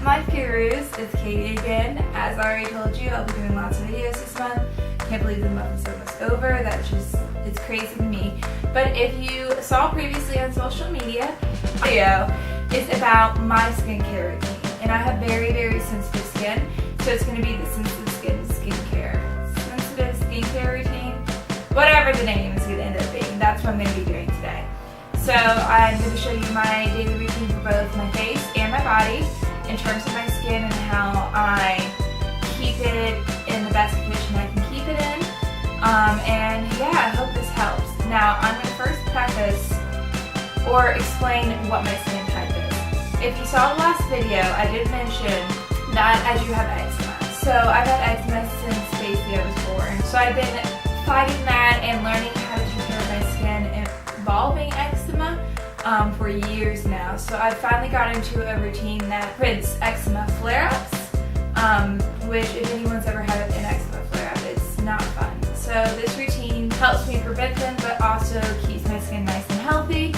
Life Gurus, it's Katie again. As I already told you, I'll be doing lots of videos this month. Can't believe the month is almost over. It's crazy to me. But if you saw previously on social media, video is about my skincare routine. And I have very, very sensitive skin, so it's going to be the sensitive skincare routine. Whatever the name is going to end up being, that's what I'm going to be doing today. So I'm going to show you my daily routine for both my face and my body in terms of my skin and how I keep it in the best condition I can keep it in. And yeah, I hope this helps. Now I'm going to first preface or explain what my skin type is. If you saw the last video, I did mention that I do have eczema. So I've had eczema since basically I was born. So I've been fighting that and learning how to take care of my skin involving eczema for years now. So I've finally got into a routine that prevents eczema flare-ups, which if anyone's ever had an eczema flare-up, it's not fun. So this routine helps me prevent them, but also keeps my skin nice and healthy.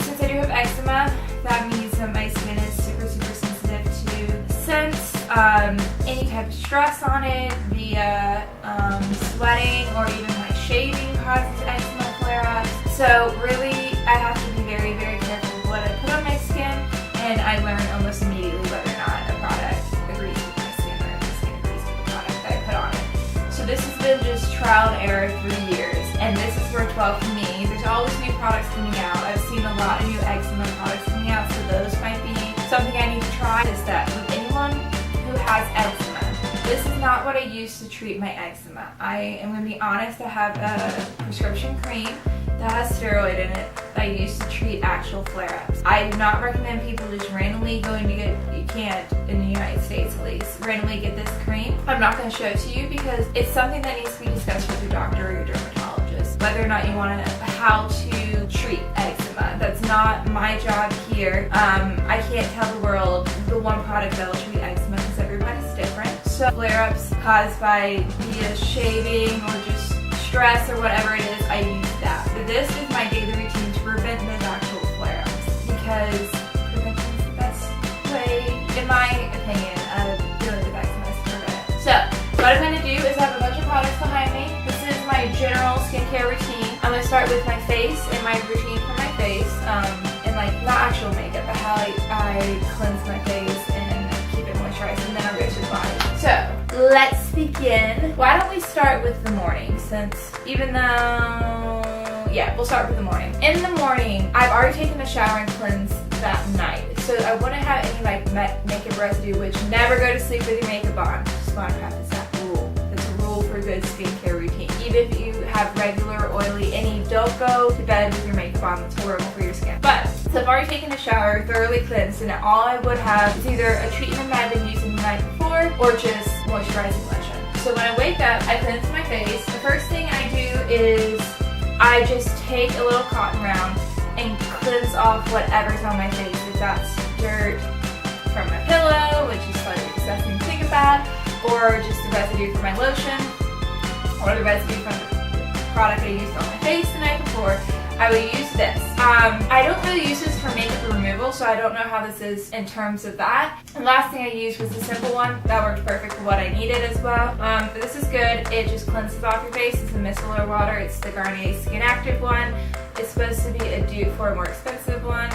Since I do have eczema, that means that my skin is super, super sensitive to scents, any type of stress on it, via sweating or even my shaving causes eczema flare-ups. So really, I have to be very, very careful with what I put on my skin, and I learn almost immediately whether or not a product agrees with my skin or if my skin agrees with the product that I put on it. So this has been just trial and error through years, and this is worked well for me. There's always new products coming out. I've seen a lot of new eczema products coming out, so those might be something I need to try. Is that with anyone who has eczema, this is not what I use to treat my eczema. I am going to be honest, I have a prescription cream that has steroid in it that I use to treat actual flare-ups. I do not recommend people just randomly going to get, you can't in the United States at least, randomly get this cream. I'm not going to show it to you because it's something that needs to be discussed with your doctor or your dermatologist, whether or not you want to know how to treat eczema. That's not my job here. I can't tell the world the one product that will treat eczema because everybody's different. So flare-ups caused by via shaving or just stress or whatever it is, I use that. But this is my daily routine to prevent those actual flare-ups because prevention is the best way, in my opinion, of dealing with eczema is to prevent it. So what I'm going to do is I have a bunch of products behind me. This is my general skincare routine. I'm going to start with my face and my routine for my face, and like not actual makeup, but how I cleanse my face and keep it moisturized, and then I'll go to the body. So let's begin. Why don't we start with the morning, since even though, yeah, we'll start with the morning. In the morning, I've already taken a shower and cleansed that night. So I wouldn't have any like makeup residue, which never go to sleep with your makeup on. Just want to practice that rule. It's a rule for a good skincare routine. Even if you have regular oily, don't go to bed with your makeup on. It's horrible for your skin. But, so I've already taken a shower, thoroughly cleansed, and all I would have is either a treatment that I've been using the night before or just moisturizing lotion. So when I wake up, I cleanse my face. The first thing I do is I just take a little cotton round and cleanse off whatever's on my face. If that's dirt from my pillow, which is slightly disgusting to think about, or just the residue from my lotion, or the residue from the product I used on my face the night before, I would use this. I don't really use this for makeup removal, so I don't know how this is in terms of that. The last thing I used was the simple one. That worked perfect for what I needed as well. But this is good. It just cleanses off your face. It's a micellar water. It's the Garnier Skin Active one. It's supposed to be a dupe for a more expensive one.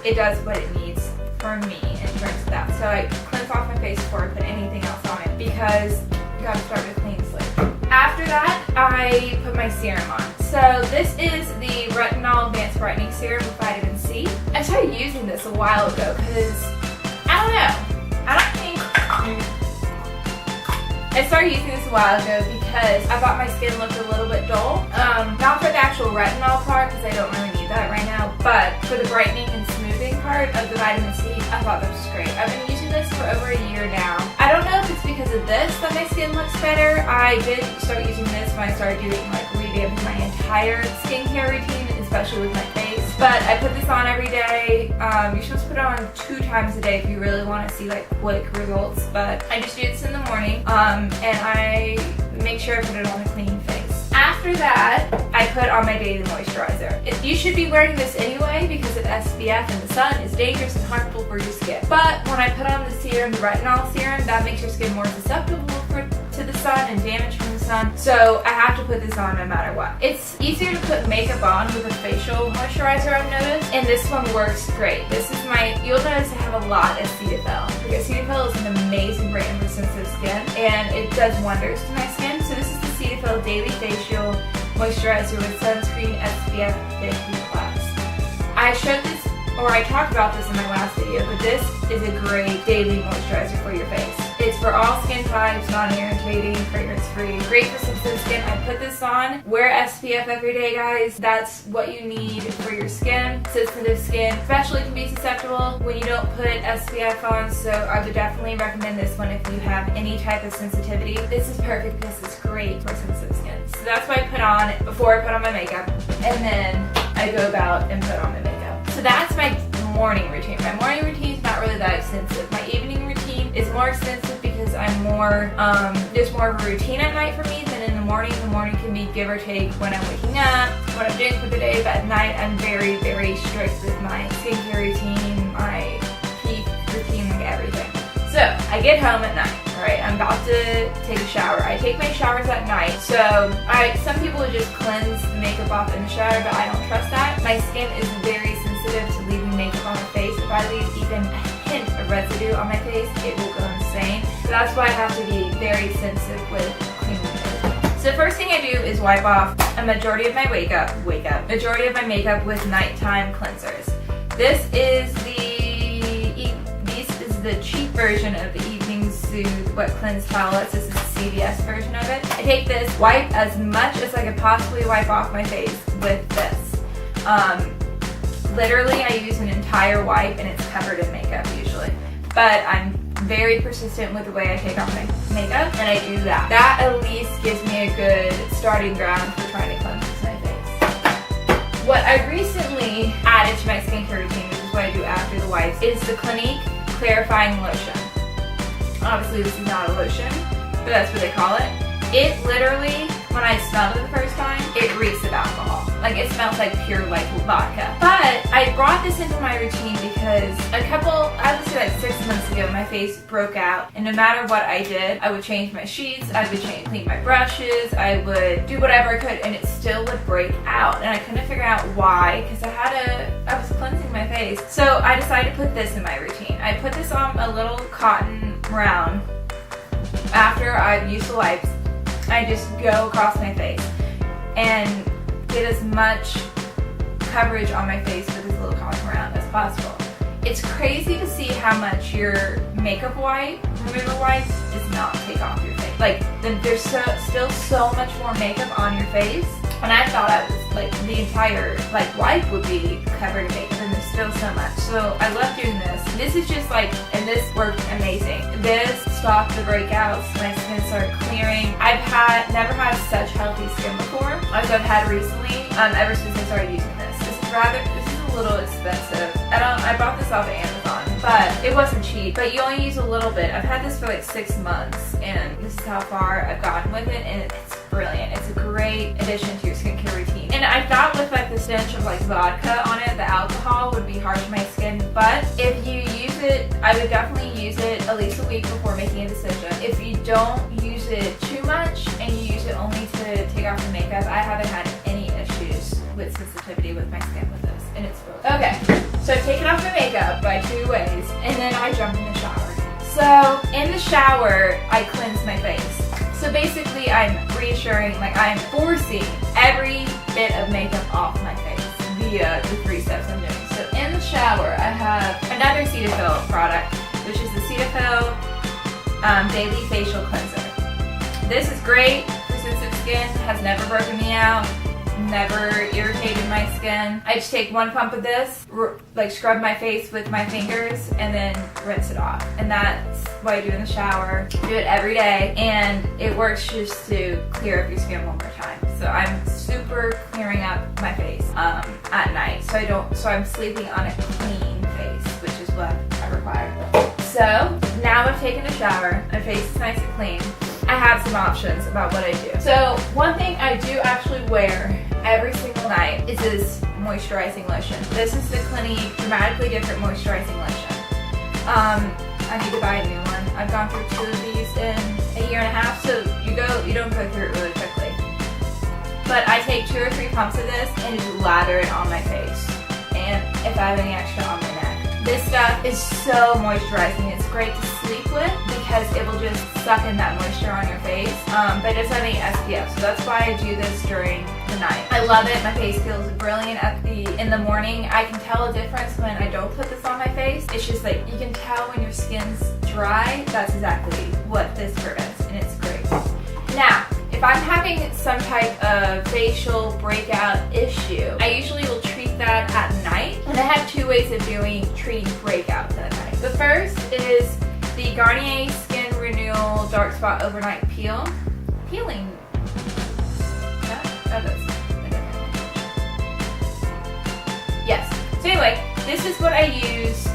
It does what it needs for me in terms of that. So I cleanse off my face before I put anything else on it because you gotta start with a clean slate. After that, I put my serum on. So this is the Retinol Advanced Brightening Serum with vitamin C. I started using this a while ago because, I don't know, I started using this a while ago because I thought my skin looked a little bit dull. Not for the actual retinol part because I don't really need that right now, but for the brightening and smoothing part of the vitamin C, I thought that was great. I've been using this for over a year now. I don't know if it's because of this that my skin looks better. I did start using this when I started doing like revamping my entire skincare routine, especially with my face. But I put this on every day. You're supposed to put it on 2 times a day if you really want to see like quick results. But I just do this in the morning, and I make sure I put it on a clean face. After after that, I put on my daily moisturizer. You should be wearing this anyway because of SPF and the sun is dangerous and harmful for your skin. But when I put on the serum, the retinol serum, that makes your skin more susceptible to the sun and damage from the sun. So I have to put this on no matter what. It's easier to put makeup on with a facial moisturizer, I've noticed, and this one works great. This is you'll notice I have a lot of Cetaphil because Cetaphil is an amazing brand for sensitive skin and it does wonders to my skin. So this is the Cetaphil Daily Facial Moisturizer with Sunscreen SPF 50+. I showed this, or I talked about this in my last video, but this is a great daily moisturizer for your face. It's for all skin types, non-irritating, fragrance-free, great for sensitive skin. I put this on. Wear SPF every day, guys. That's what you need for your skin. Sensitive skin especially can be susceptible when you don't put SPF on, so I would definitely recommend this one if you have any type of sensitivity. This is perfect because it's great for sensitive skin. So that's what I put on before I put on my makeup, and then I go about and put on my makeup. So that's my morning routine. My morning routine is not really that extensive. My evening routine is more extensive because I'm more, there's more of a routine at night for me than in the morning. The morning can be give or take when I'm waking up, what I'm doing for the day, but at night I'm very, very strict with my skincare routine, my teeth routine, like everything. So I get home at night, alright, I'm about to take a shower. I take my showers at night, so some people would just cleanse the makeup off in the shower, but I don't trust that. My skin is very sensitive to leaving makeup on my face. If I leave even a hint of residue on my face, it will go insane. So that's why I have to be very sensitive with cleaning it. So the first thing I do is wipe off a majority of my majority of my makeup with nighttime cleansers. This is the cheap version of the Evening Soothe Wet Cleanse Towelettes. This is the CVS version of it. I take this, wipe as much as I could possibly wipe off my face with this. Literally, I use an entire wipe and it's covered in makeup usually. But I'm very persistent with the way I take off my makeup, and I do that. That at least gives me a good starting ground for trying to cleanse my face. What I recently added to my skincare routine, which is what I do after the wipes, is the Clinique Clarifying Lotion. Obviously this is not a lotion, but that's what they call it. It literally, when I smelled it the first time, it reeks of alcohol. Like, it smells like pure, like, vodka. But I brought this into my routine because I would say like 6 months ago, my face broke out, and no matter what I did, I would change my sheets, I would clean my brushes, I would do whatever I could, and it still would break out. And I couldn't figure out why, because I was cleansing my face. So I decided to put this in my routine. I put this on a little cotton round after I've used the wipes. I just go across my face and get as much coverage on my face with this little cotton round as possible. It's crazy to see how much your makeup remover wipes does not take off your face. Like, there's still so much more makeup on your face, and I thought the entire wipe would be covered in makeup, and there's still so much. So I love doing this. This is just and this worked amazing. This stopped the breakouts. My skin started clearing. I've never had such healthy skin before as I've had recently. Ever since I started using this. This is a little expensive. I bought this off of Amazon, but it wasn't cheap. But you only use a little bit. I've had this for like 6 months, and this is how far I've gotten with it, and it's brilliant. It's a great addition to your skincare routine. And I thought with the stench of vodka on it, the alcohol would be harsh to my skin, but if you use it, I would definitely use it at least a week before making a decision. If you don't use it too much and you use it only to take off the makeup, I haven't had any issues with sensitivity with my skin with this, and it's really okay. So I've taken off my makeup by 2 ways, and then I jump in the shower. So in the shower, I cleanse my face. So basically, I'm reassuring, I'm forcing every bit of makeup off my face via the 3 steps I'm doing. So in the shower, I have another Cetaphil product, which is the Cetaphil Daily Facial Cleanser. This is great for sensitive skin, has never broken me out, never irritated my skin. I just take 1 pump of this, scrub my face with my fingers, and then rinse it off. And that's what I do in the shower. Do it every day, and it works just to clear up your skin one more time. So I'm super clearing up my face at night. So I'm sleeping on a clean face, which is what I require. So now I've taken a shower, my face is nice and clean. I have some options about what I do. So one thing I do actually wear every single night is this moisturizing lotion. This is the Clinique Dramatically Different Moisturizing Lotion. I need to buy a new one. I've gone through 2 of these in a year and a half, so you don't go through it really quickly. But I take 2 or 3 pumps of this and just lather it on my face, and if I have any extra on my neck. This stuff is so moisturizing. It's great to sleep with because it will just suck in that moisture on your face, but it doesn't have any SPF, so that's why I do this during the night. I love it. My face feels brilliant in the morning. I can tell a difference when I don't put this on my face. It's just like, you can tell when your skin's dry. That's exactly what this prevents, and it's great. Now, if I'm having some type of facial breakout issue, I usually will treat that at night. And I have 2 ways of treating breakouts at night. The first is the Garnier Skin Renewal Dark Spot Overnight Peeling. Yes. So anyway, this is what I use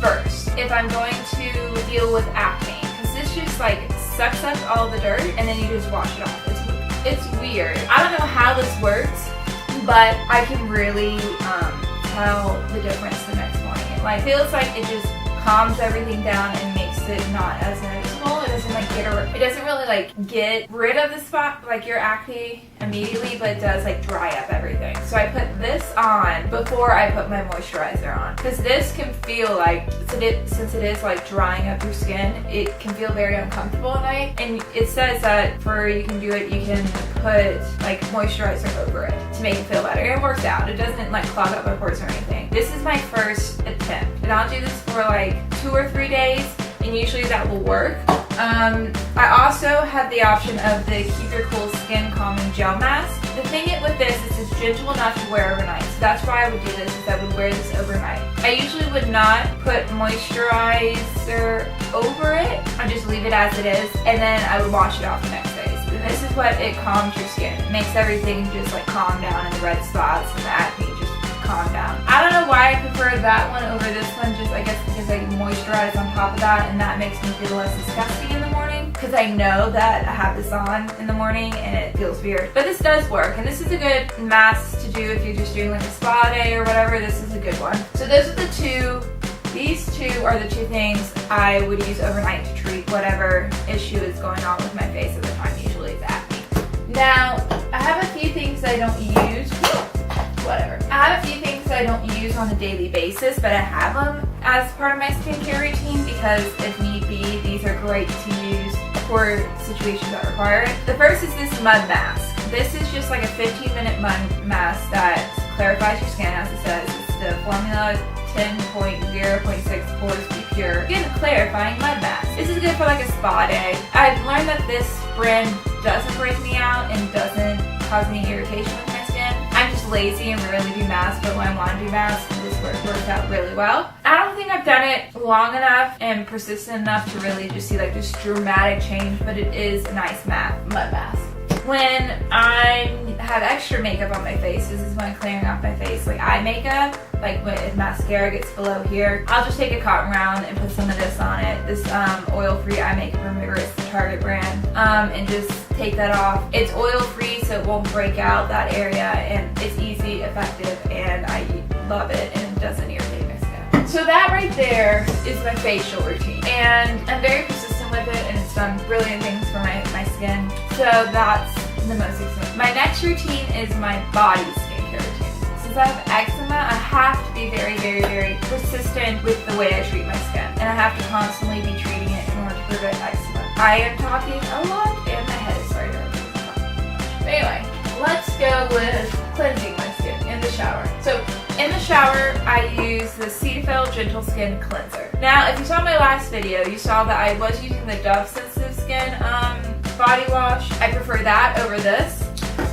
first if I'm going to deal with acne. Because this just like sucks up all the dirt and then you just wash it off. It's weird. I don't know how this works, but I can really tell the difference the next morning. It feels like it just calms everything down and makes it not as noticeable. It doesn't really get rid of the spot, like your acne immediately, but it does dry up everything. So I put this on before I put my moisturizer on, because this can feel since it is drying up your skin, it can feel very uncomfortable at night. And it says that you can put moisturizer over it to make it feel better. And it works out. It doesn't clog up my pores or anything. This is my first attempt, and I'll do this for 2 or 3 days, and usually that will work. I also have the option of the Keep Your Cool Skin Calming Gel Mask. The thing with this is it's gentle enough to wear overnight, so that's why I would do this, is I would wear this overnight. I usually would not put moisturizer over it. I just leave it as it is, and then I would wash it off the next day. And this is what it calms your skin. It makes everything just calm down, and the red spots and the acne just calm down. I don't know why I prefer that one over this one, just I guess because I moisturize on top of that, and that makes me feel less disgusting in the morning, because I know that I have this on in the morning and it feels weird. But this does work, and this is a good mask to do if you're just doing a spa day or whatever. This is a good one. So those are these two are the 2 things I would use overnight to treat whatever issue is going on with my face at the time. Usually it's acne. Now, I have a few things I don't use. I have a few things I don't use on a daily basis, but I have them as part of my skincare routine because if need be, these are great to use for situations that require it. The first is this mud mask. This is just a 15-minute mud mask that clarifies your skin, as it says. It's the formula 10.0.6 Pores Be Pure Skin Clarifying Mud Mask. This is good for a spa day. I've learned that this brand doesn't break me out and doesn't cause any irritation with my skin. I'm just lazy and rarely do masks, but when I want to do masks, this works out really well. I don't think I've done it long enough and persistent enough to really just see this dramatic change, but it is a nice mud mask. When I have extra makeup on my face, this is when I'm clearing off my face, eye makeup, when mascara gets below here, I'll just take a cotton round and put some of this on it. This oil-free eye makeup remover, it's the Target brand, and just take that off. It's oil-free, so it won't break out that area, and it's easy, effective, and I love it, and it doesn't irritate my skin. So that right there is my facial routine, and I'm very persistent with it, and it's done brilliant things for my skin. So that's the most exciting. My next routine is my body skincare routine. Since I have eczema, I have to be very, very, very persistent with the way I treat my skin, and I have to constantly be treating it in order to prevent eczema. I am talking a lot, and my head is starting to hurt. Anyway, let's go with cleansing my skin in the shower. So in the shower, I use the Cetaphil Gentle Skin Cleanser. Now, if you saw my last video, you saw that I was using the Dove Sensitive Skin body wash. I prefer that over this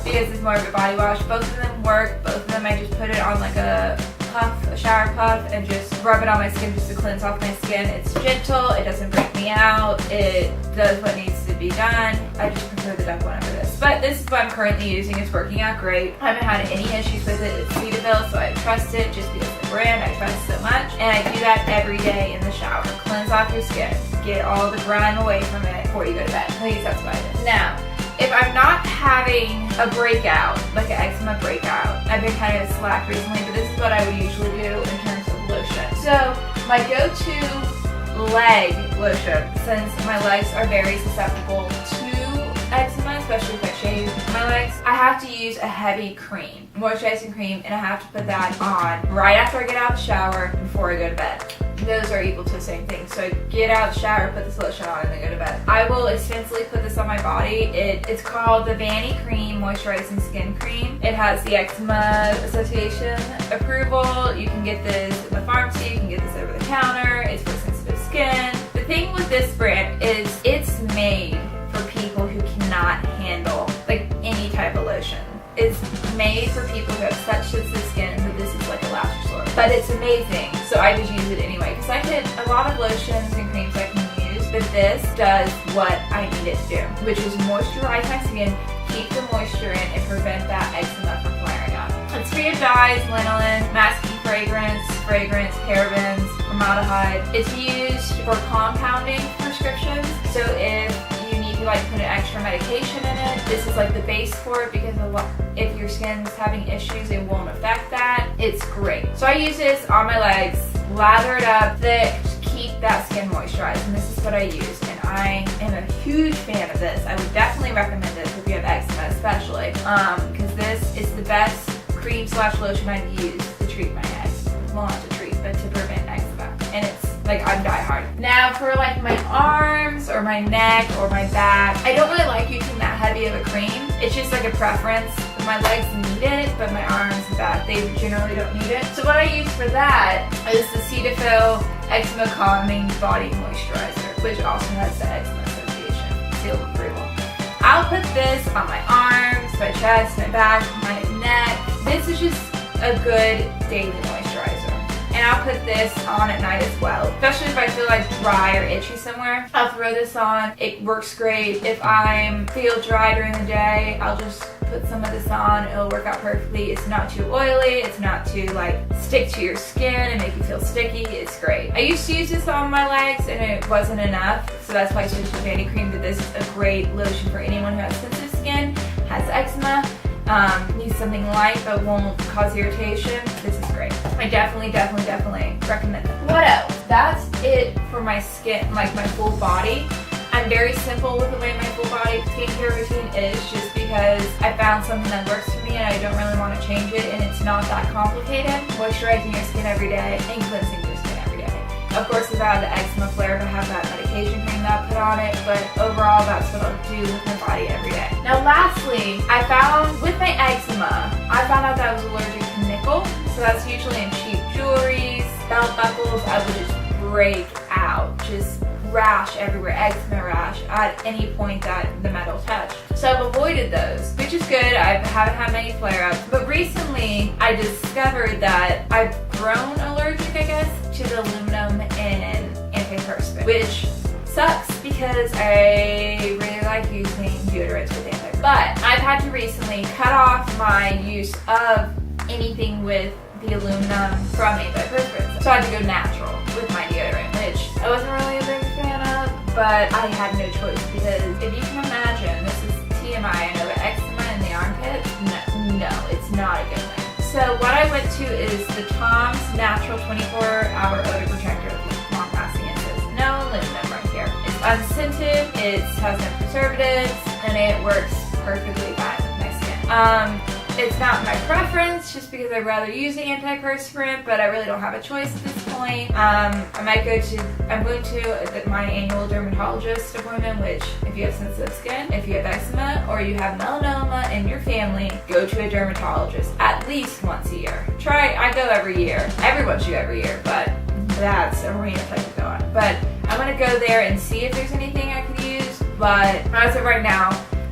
because it's more of a body wash. Both of them work. Both of them, I just put it on a shower puff, and just rub it on my skin just to cleanse off my skin. It's gentle. It doesn't break me out. It does what needs to be done. I just prefer the Dove one over this. But this is what I'm currently using. It's working out great. I haven't had any issues with it. It's Cetaphil, so I trust it just because of the brand. I trust it so much, and I do that every day in the shower. cleanse off your skin, get all the grime away from it before you go to bed. At least that's what I did. Now, if I'm not having a breakout, like an eczema breakout, I've been kind of slack recently, but this is what I would usually do in terms of lotion. So my go-to leg lotion, since my legs are very susceptible to eczema, especially if I shave my legs, I have to use a heavy cream, moisturizing cream, and I have to put that on right after I get out of the shower before I go to bed. Those are equal to the same thing. So I get out of the shower, put this lotion on, and then go to bed. I will extensively put this on my body. It's called the Vanny Cream Moisturizing Skin Cream. It has the Eczema Association approval. You can get this in the pharmacy, you can get this over the counter. It's for sensitive skin. The thing with this brand is it's made for people who cannot handle like any type of lotion. It's made for people who have such sensitive skin that this is like a last resort. But it's amazing, so I just use it anyway. Because I get a lot of lotions and creams I can use, but this does what I need it to do, which is moisturize my skin, keep the moisture in, and prevent that eczema from flaring up. It's free of dyes, lanolin, masking fragrance, parabens, formaldehyde. It's used for compounding prescriptions, so if like put an extra medication in it, this is like the base for it, because if your skin's having issues, it won't affect that. It's great. So I use this on my legs, lather it up thick to keep that skin moisturized, and this is what I use, and I am a huge fan of this. I would definitely recommend this if you have eczema, especially because this is the best cream / lotion I've used to treat my eczema. Well, not to treat, but to prevent eczema, and it's like I'm diehard. Now for like my arms or my neck or my back, I don't really like using that heavy of a cream. It's just like a preference. My legs need it, but my arms and back, they generally don't need it. So what I use for that is the Cetaphil Eczema Calming Body Moisturizer, which also has the Eczema Association seal of approval. I'll put this on my arms, my chest, my back, my neck. This is just a good daily moisturizer. And I'll put this on at night as well, especially if I feel like dry or itchy somewhere. I'll throw this on. It works great. If I feel dry during the day, I'll just put some of this on. It'll work out perfectly. It's not too oily. It's not too like stick to your skin and make you feel sticky. It's great. I used to use this on my legs and it wasn't enough, so that's why I switched to Vanny Cream. But this is a great lotion for anyone who has sensitive skin, has eczema, needs something light but won't cause irritation. This is great. I definitely recommend it. What else? That's it for my skin, like my full body. I'm very simple with the way my full body skincare routine is, just because I found something that works for me and I don't really want to change it, and it's not that complicated. Moisturizing your skin every day and cleansing your skin every day. Of course, if I have the eczema flare, I have that medication cream that I put on it, but overall that's what I'll do with my body every day. Now lastly, I found with my eczema, I found out that I was allergic to nickel, so that's usually in cheap jewelry, belt buckles. I would just break out, just rash everywhere, eczema rash at any point that the metal touched. So I've avoided those, which is good. I haven't had many flare-ups, but recently I discovered that I've grown allergic, I guess, to the aluminum and antiperspirant, which sucks because I really like using deodorants with antiperspirant. But I've had to recently cut off my use of anything with the aluminum from antiperspirants. So I had to go natural with my deodorant, which I wasn't really a big fan of, but I had no choice, because if you can imagine, this is TMI, I know, but eczema in the armpit, no, it's not a good thing. So what I went to is the Tom's Natural 24-Hour Odor Protector with long-lasting. It says no aluminum right here. It's unscented, it has no preservatives, and it works perfectly fine with my skin. It's not my preference, just because I'd rather use the antiperspirant, but I really don't have a choice at this point. I'm going to my annual dermatologist appointment, which if you have sensitive skin, if you have eczema, or you have melanoma in your family, go to a dermatologist at least once a year. I go every year. Everyone should go every year, but that's a arena I could go on. But I'm going to go there and see if there's anything I could use, but as of right now,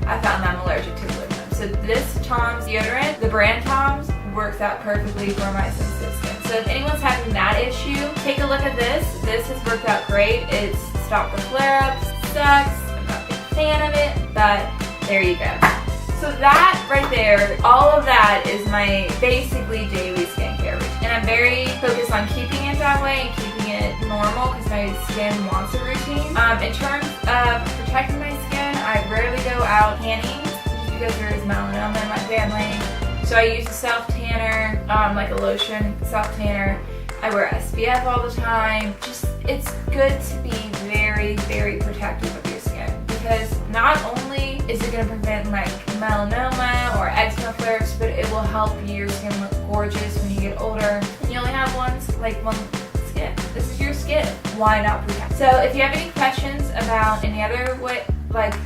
I found that I'm allergic to aluminum. So this Tom's deodorant, the brand Tom's, works out perfectly for my sensitive skin. So if anyone's having that issue, take a look at this. This has worked out great. It's stopped the flare-ups. Sucks. I'm not a big fan of it, but there you go. So that right there, all of that is my basically daily skincare routine. And I'm very focused on keeping it that way and keeping it normal because my skin wants a routine. In terms of protecting my skin, I rarely go out tanning just because there is melanoma in my family. So I use a self-tanner, like a lotion self-tanner. I wear SPF all the time. Just, it's good to be very, very protective of your skin because not only is it going to prevent like melanoma or eczema flares, but it will help your skin look gorgeous when you get older. And you only have one skin. This is your skin. Why not protect? So if you have any questions about any other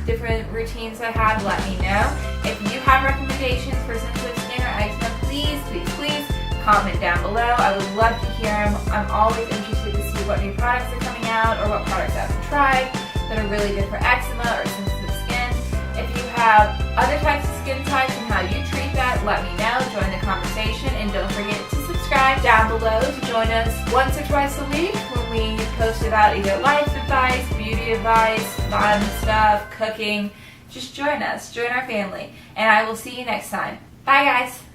different routines I have, let me know. If you have recommendations for sensitive skin or eczema, please comment down below. I would love to hear them. I'm always interested to see what new products are coming out or what products I've tried that are really good for eczema or sensitive skin. If you have other types of skin types and how you treat that, let me know. Join the conversation, and don't forget to subscribe down below to join us once or twice a week when we post about either life advice, beauty advice, fun stuff, cooking. Just join us, join our family, and I will see you next time. Bye guys!